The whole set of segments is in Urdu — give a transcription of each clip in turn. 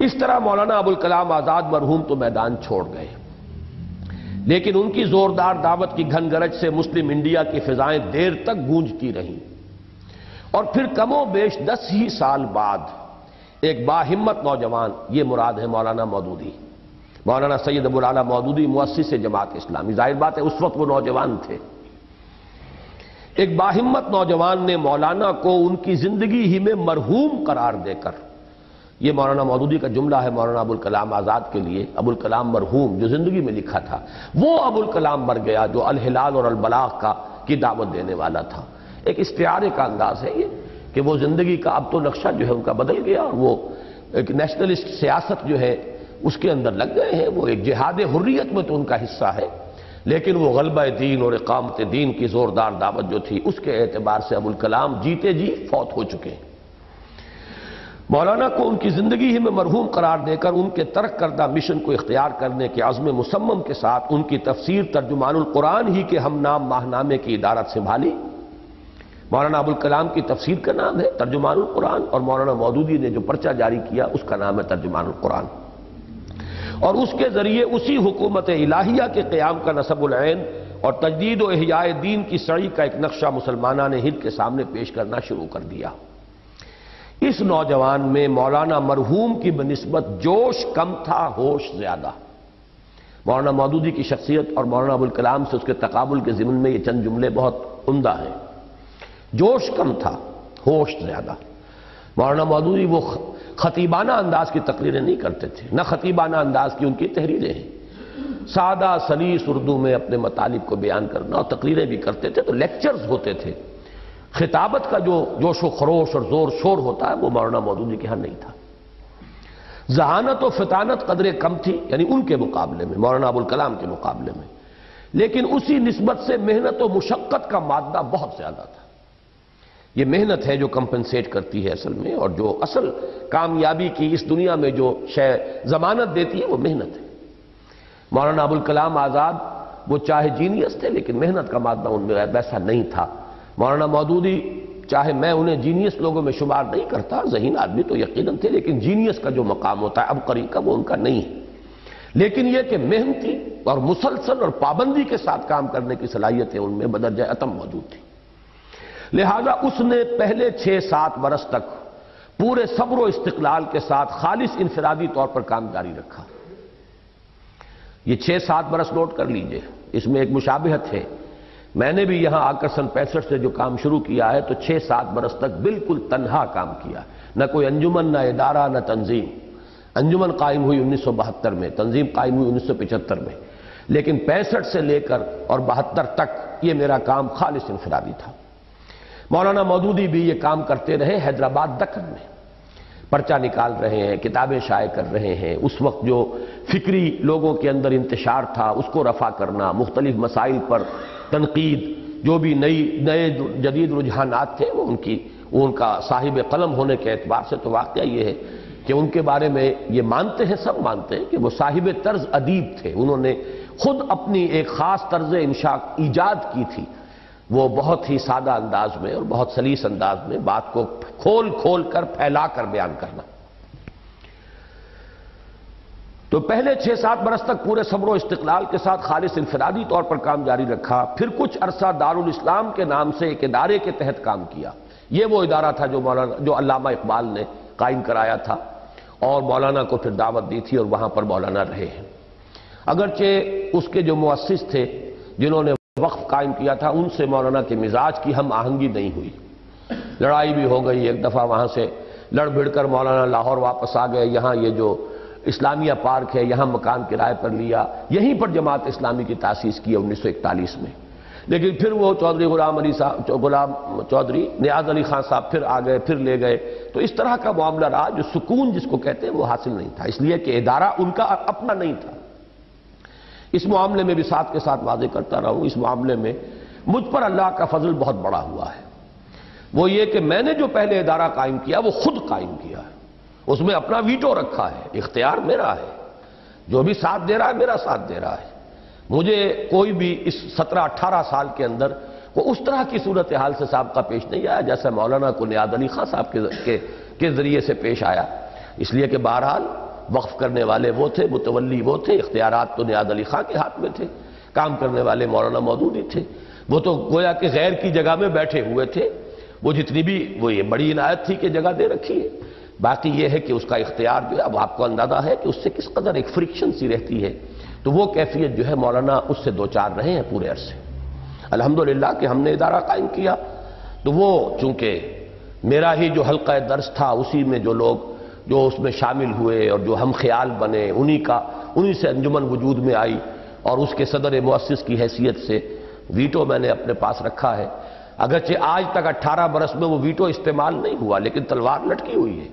اس طرح مولانا ابوالکلام آزاد مرحوم تو میدان چھوڑ گئے، لیکن ان کی زوردار دعوت کی گھن گرج سے مسلم انڈیا کی فضائیں دیر تک گونجتی رہیں، اور پھر کم و بیش 10 ہی سال بعد ایک باہمت نوجوان، یہ مراد ہے مولانا مودودی، مولانا سید ابوالعلا مودودی مؤسس جماعت اسلامی، ظاہر بات ہے اس وقت وہ نوجوان تھے، ایک باہمت نوجوان نے مولانا کو ان کی زندگی ہی میں مرحوم قرار دے کر، یہ مولانا مودودی کا جملہ ہے مولانا ابوالکلام آزاد کے لیے، ابوالکلام مرحوم جو زندگی میں لکھا تھا، وہ ابوالکلام مر گیا جو الہلال اور البلاغ کی دعوت دینے والا تھا۔ ایک استعارے کا انداز ہے یہ کہ وہ زندگی کا اب تو نقشہ جو ہے ان کا بدل گیا، اور وہ ایک نیشنلسٹ سیاست جو ہے اس کے اندر لگ گئے ہیں، وہ ایک جہاد حریت میں تو ان کا حصہ ہے، لیکن وہ غلبہ دین اور اقامت دین کی زوردار دعوت جو تھی اس کے اعتبار سے ابوالکلام جیتے جی فوت ہو چکے ہیں۔ مولانا کو ان کی زندگی ہی میں مرحوم قرار دے کر ان کے ترک کردہ مشن کو اختیار کرنے کے عزم مصمم کے ساتھ ان کی تفسیر ترجمان القرآن ہی کے ہم نام ماہنامے کی ادارت سنبھالی۔ مولانا ابوالکلام کی تفسیر کا نام ہے ترجمان القرآن، اور مولانا مودودی نے جو پرچہ جاری کیا اس کا نام ہے ترجمان القرآن، اور اس کے ذریعے اسی حکومت الہیہ کے قیام کا نصب العین اور تجدید و احیاء دین کی سعی کا ایک نقشہ مسلمانان ہند کے سامنے پیش کرنا شروع کر دیا۔ اس نوجوان میں مولانا مرحوم کی بنسبت جوش کم تھا، ہوش زیادہ۔ مولانا مودودی کی شخصیت اور مولانا ابوالکلام سے اس کے تقابل کے ضمن میں یہ چند جملے بہت عمدہ ہیں۔ جوش کم تھا، ہوش زیادہ۔ مولانا مودودی وہ خطیبانہ انداز کی تقریریں نہیں کرتے تھے، نہ خطیبانہ انداز کی ان کی تحریریں ہیں، سادہ سلیس اردو میں اپنے مطالب کو بیان کرنا، اور تقریریں بھی کرتے تھے تو لیکچرز ہوتے تھے۔ خطابت کا جو جوش و خروش اور زور شور ہوتا ہے وہ مولانا مودودی کے ہاں نہیں تھا۔ ذہانت و فطانت قدرے کم تھی، یعنی ان کے مقابلے میں، مولانا ابوالکلام کے مقابلے میں، لیکن اسی نسبت سے محنت و مشقت کا مادہ بہت زیادہ تھا۔ یہ محنت ہے جو کمپنسیٹ کرتی ہے اصل میں، اور جو اصل کامیابی کی اس دنیا میں جو شے ضمانت دیتی ہے وہ محنت ہے۔ مولانا ابوالکلام آزاد وہ چاہے جینیس تھے لیکن محنت کا مادہ ان میں ویسا نہیں تھا۔ مولانا مودودی چاہے میں انہیں جینیس لوگوں میں شمار نہیں کرتا، ذہین آدمی تو یقیناً تھے، لیکن جینیس کا جو مقام ہوتا ہے عبقری کا وہ ان کا نہیں ہے، لیکن یہ کہ محنتی اور مسلسل اور پابندی کے ساتھ کام کرنے کی صلاحیتیں ان میں بدرجہ اتم موجود تھی۔ لہذا اس نے پہلے 6-7 برس تک پورے صبر و استقلال کے ساتھ خالص انفرادی طور پر کام جاری رکھا۔ یہ 6-7 برس نوٹ کر لیجئے، اس میں ایک مشابہت ہے۔ میں نے بھی یہاں آ کر سن 65 سے جو کام شروع کیا ہے تو 6-7 برس تک بالکل تنہا کام کیا، نہ کوئی انجمن، نہ ادارہ، نہ تنظیم۔ انجمن قائم ہوئی 1972 میں، تنظیم قائم ہوئی 1975 میں، لیکن 65 سے لے کر اور 72 تک یہ میرا کام خالص انفرادی تھا۔ مولانا مودودی بھی یہ کام کرتے رہے حیدرآباد دکن میں، پرچہ نکال رہے ہیں، کتابیں شائع کر رہے ہیں، اس وقت جو فکری لوگوں کے اندر انتشار تھا اس کو رفع کرنا، مختلف مسائل پر تنقید، جو بھی نئے جدید رجحانات تھے وہ ان کا صاحب قلم ہونے کے اعتبار سے تو واقعہ یہ ہے کہ ان کے بارے میں یہ مانتے ہیں، سب مانتے ہیں کہ وہ صاحب طرز ادیب تھے۔ انہوں نے خود اپنی ایک خاص طرز انشاء ایجاد کی تھی، وہ بہت ہی سادہ انداز میں اور بہت سلیس انداز میں بات کو کھول کھول کر پھیلا کر بیان کرنا۔ تو پہلے 6-7 برس تک پورے صبر و استقلال کے ساتھ خالص انفرادی طور پر کام جاری رکھا، پھر کچھ عرصہ دارالاسلام کے نام سے ایک ادارے کے تحت کام کیا۔ یہ وہ ادارہ تھا جو علامہ اقبال نے قائم کرایا تھا، اور مولانا کو پھر دعوت دی تھی اور وہاں پر مولانا رہے ہیں۔ اگرچہ اس کے جو مؤسس تھے جنہوں نے وقف قائم کیا تھا ان سے مولانا کے مزاج کی ہم آہنگی نہیں ہوئی، لڑائی بھی ہو گئی، ایک دفعہ وہاں سے لڑ بھڑ کر مولانا لاہور واپس آ گئے، یہاں یہ جو اسلامیہ پارک ہے یہاں مکان کرائے پر لیا، یہیں پر جماعت اسلامی کی تاسیس کی 1941 میں، لیکن پھر وہ چودھری نیاز علی خان صاحب پھر آ گئے، پھر لے گئے، تو اس طرح کا معاملہ رہا، جو سکون جس کو کہتے ہیں وہ حاصل نہیں تھا، اس لیے کہ ادارہ ان کا اپنا نہیں تھا۔ اس معاملے میں بھی ساتھ کے ساتھ واضح کرتا رہوں، اس معاملے میں مجھ پر اللہ کا فضل بہت بڑا ہوا ہے، وہ یہ کہ میں نے جو پہلے ادارہ قائم کیا وہ خود قائم کیا ہے، اس میں اپنا ویٹو رکھا ہے، اختیار میرا ہے، جو بھی ساتھ دے رہا ہے میرا ساتھ دے رہا ہے۔ مجھے کوئی بھی اس 17-18 سال کے اندر وہ اس طرح کی صورتحال سے سابقہ پیش نہیں آیا جیسا مولانا کو نیاز علی خان صاحب کے ذریعے سے پیش آیا، اس لیے کہ بہرحال وقف کرنے والے وہ تھے، متولی وہ تھے، اختیارات تو نیاز علی خان کے ہاتھ میں تھے، کام کرنے والے مولانا مودودی تھے، وہ تو گویا کہ غیر کی جگہ میں بیٹھے ہوئے تھے، وہ جتنی بھی وہ یہ بڑی عنایت تھی کہ جگہ دے رکھی ہے۔ باقی یہ ہے کہ اس کا اختیار جو ہے اب آپ کو اندازہ ہے کہ اس سے کس قدر ایک فرکشن سی رہتی ہے، تو وہ کیفیت جو ہے مولانا اس سے دوچار رہے ہیں پورے عرصے۔ الحمدللہ کہ ہم نے ادارہ قائم کیا تو وہ چونکہ میرا ہی جو حلقہ درس تھا اسی میں جو لوگ جو اس میں شامل ہوئے اور جو ہم خیال بنے انہی سے انجمن وجود میں آئی، اور اس کے صدر مؤسس کی حیثیت سے ویٹو میں نے اپنے پاس رکھا ہے۔ اگرچہ آج تک 18 برس میں وہ ویٹو استعمال نہیں ہوا، لیکن تلوار لٹکی ہوئی ہے۔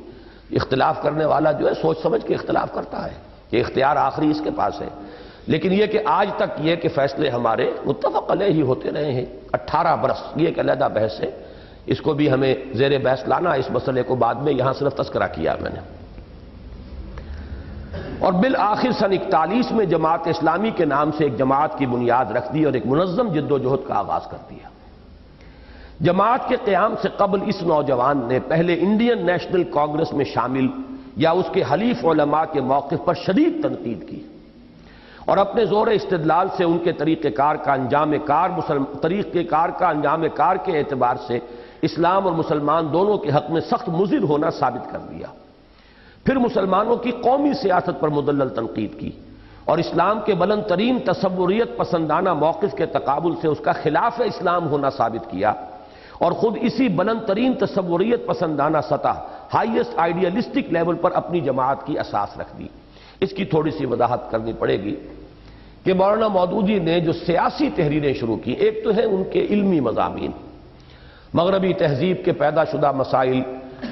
اختلاف کرنے والا جو ہے سوچ سمجھ کے اختلاف کرتا ہے، یہ اختیار آخری اس کے پاس ہے، لیکن یہ کہ آج تک یہ کہ فیصلے ہمارے متفق علیہ ہی ہوتے رہے ہیں 18 برس، یہ ایک علیحدہ بحث ہے، اس کو بھی ہمیں زیر بحث لانا، اس مسئلے کو بعد میں یہاں صرف تذکرہ کیا میں نے۔ اور بالآخر سن 41 میں جماعت اسلامی کے نام سے ایک جماعت کی بنیاد رکھ دی اور ایک منظم جد و جہد کا آغاز کر دیا۔ جماعت کے قیام سے قبل اس نوجوان نے پہلے انڈین نیشنل کانگریس میں شامل یا اس کے حلیف علماء کے موقف پر شدید تنقید کی، اور اپنے زور استدلال سے ان کے طریقہ کار کا انجام کار کے اعتبار سے اسلام اور مسلمان دونوں کے حق میں سخت مضر ہونا ثابت کر دیا۔ پھر مسلمانوں کی قومی سیاست پر مدلل تنقید کی اور اسلام کے بلند ترین تصوریت پسندانہ موقف کے تقابل سے اس کا خلاف اسلام ہونا ثابت کیا، اور خود اسی بلند ترین تصوریت پسندانہ سطح ہائیسٹ آئیڈیلسٹک لیول پر اپنی جماعت کی اساس رکھ دی۔ اس کی تھوڑی سی وضاحت کرنی پڑے گی کہ مولانا مودودی نے جو سیاسی تحریریں شروع کی، ایک تو ہے ان کے علمی مضامین، مغربی تہذیب کے پیدا شدہ مسائل،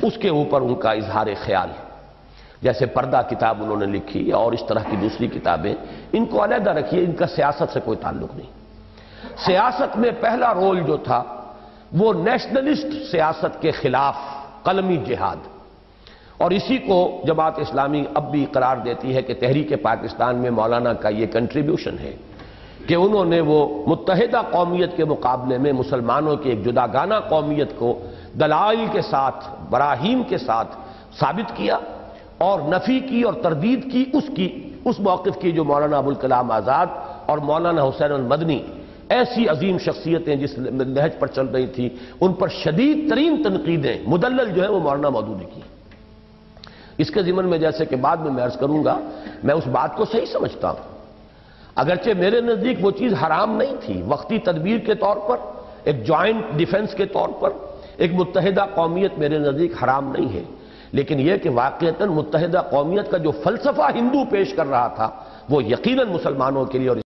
اس کے اوپر ان کا اظہار خیال، جیسے پردہ کتاب انہوں نے لکھی اور اس طرح کی دوسری کتابیں، ان کو علیحدہ رکھیے، ان کا سیاست سے کوئی تعلق نہیں۔ سیاست میں پہلا رول جو تھا وہ نیشنلسٹ سیاست کے خلاف قلمی جہاد، اور اسی کو جماعت اسلامی اب بھی قرار دیتی ہے کہ تحریک پاکستان میں مولانا کا یہ کنٹریبیوشن ہے کہ انہوں نے وہ متحدہ قومیت کے مقابلے میں مسلمانوں کی ایک جداگانہ قومیت کو دلائل کے ساتھ، براہین کے ساتھ ثابت کیا اور نفی کی اور تردید کی اس موقف کی جو مولانا ابوالکلام آزاد اور مولانا حسین المدنی ایسی عظیم شخصیتیں جس نہج پر چل رہی تھی، ان پر شدید ترین تنقیدیں مدلل جو ہے وہ مولانا مودودی کی۔ اس کے ضمن میں جیسے کہ بعد میں عرض کروں گا، میں اس بات کو صحیح سمجھتا ہوں، اگرچہ میرے نزدیک وہ چیز حرام نہیں تھی، وقتی تدبیر کے طور پر، ایک جوائنٹ ڈیفنس کے طور پر ایک متحدہ قومیت میرے نزدیک حرام نہیں ہے، لیکن یہ کہ واقعتاً متحدہ قومیت کا جو فلسفہ ہندو پیش کر رہا تھا وہ یقیناً مسلمانوں کے لیے اور